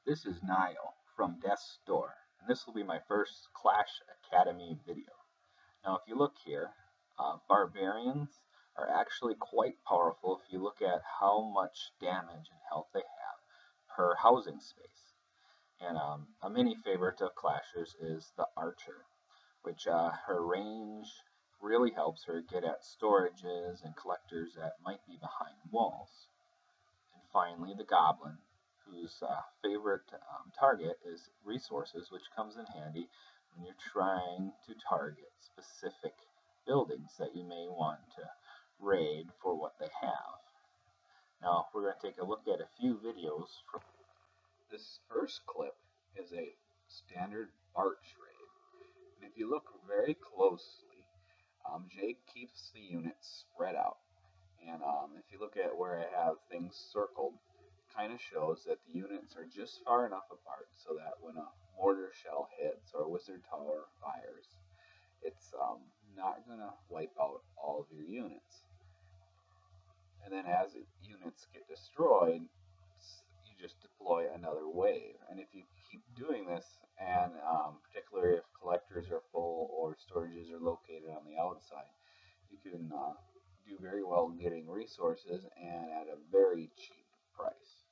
This is Niall from Death's Door, and this will be my first Clash Academy video. Now if you look here, barbarians are actually quite powerful if you look at how much damage and health they have per housing space. And a mini favorite of Clashers is the Archer, which her range really helps her get at storages and collectors that might be behind walls. And finally, the Goblin, whose favorite target is resources, which comes in handy when you're trying to target specific buildings that you may want to raid for what they have. Now, we're going to take a look at a few videos. This first clip is a standard Barch raid. And if you look very closely, Jake keeps the units spread out. And if you look at where I have things circled, kind of shows that the units are just far enough apart so that when a mortar shell hits or a wizard tower fires, it's not going to wipe out all of your units. And then as units get destroyed, you just deploy another wave. And if you keep doing this, and particularly if collectors are full or storages are located on the outside, you can do very well getting resources and at a very cheap price.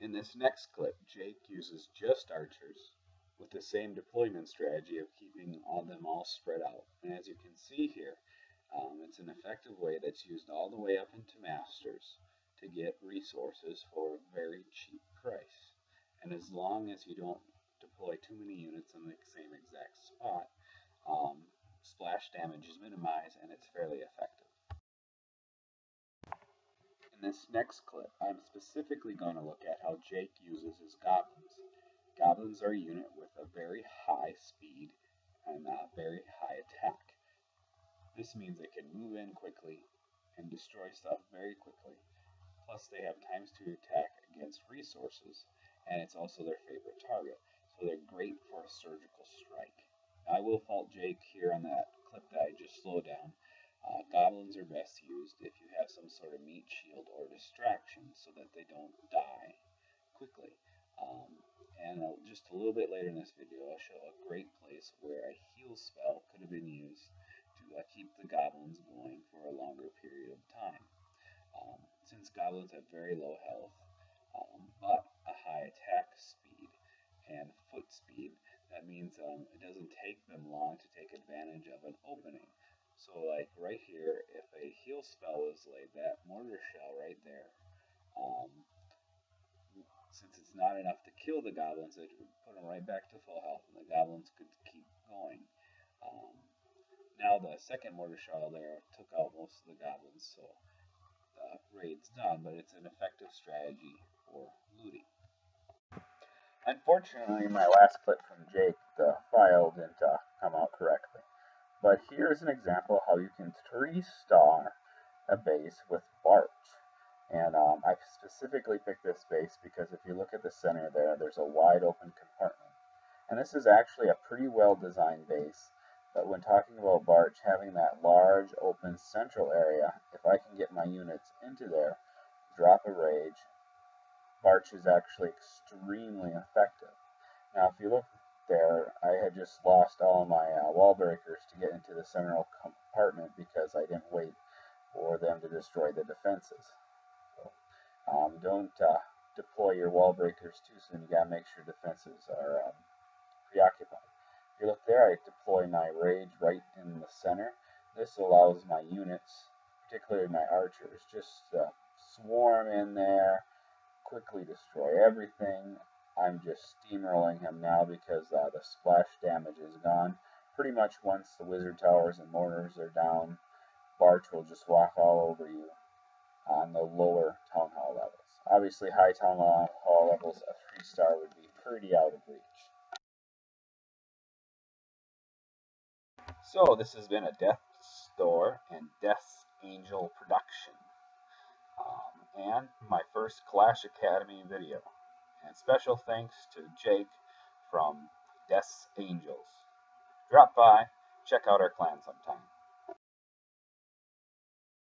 In this next clip, Jake uses just archers with the same deployment strategy of keeping them all spread out. And as you can see here, it's an effective way that's used all the way up into masters to get resources for a very cheap price. And as long as you don't deploy too many units in the same exact spot, splash damage is minimized and it's fairly effective. In this next clip, I'm specifically going to look at how Jake uses his goblins. Goblins are a unit with a very high speed and a very high attack. This means they can move in quickly and destroy stuff very quickly. Plus they have times to attack against resources, and it's also their favorite target, so they're great for a surgical strike. I will fault Jake here on that clip that I just slowed down. Goblins are best used if you have some sort of meat shield or distraction so that they don't die quickly. And just a little bit later in this video, I'll show a great place where a heal spell could have been used to keep the goblins going for a longer period of time. Since goblins have very low health, but a high attack speed and foot speed, that means it doesn't take them long to take advantage of an opening. So like right here, if a heal spell was laid, that mortar shell right there, since it's not enough to kill the goblins, it would put them right back to full health and the goblins could keep going. Now the second mortar shell there took out most of the goblins, so the raid's done, but it's an effective strategy for looting. Unfortunately, my last clip from Jake, the file didn't come out correctly. But here's an example of how you can 3-star a base with Barch. And I specifically picked this base because if you look at the center there, there's a wide open compartment. And this is actually a pretty well designed base. But when talking about Barch, having that large open central area, if I can get my units into there, drop a rage, Barch is actually extremely effective. Now if you look there, I had just lost all of my wall breakers to get into the central compartment because I didn't wait for them to destroy the defenses. So, don't deploy your wall breakers too soon. You gotta make sure defenses are preoccupied. If you look there, I deploy my rage right in the center. This allows my units, particularly my archers, just swarm in there, quickly destroy everything. I'm just steamrolling him now because the splash damage is gone. Pretty much once the wizard towers and mortars are down, Barch will just walk all over you on the lower town hall levels. Obviously high town hall levels, a 3-star would be pretty out of reach. So this has been a Death's Door and Death's Angel production. And my first Clash Academy video. And special thanks to Jake from Death's Angels. Drop by, check out our clan sometime.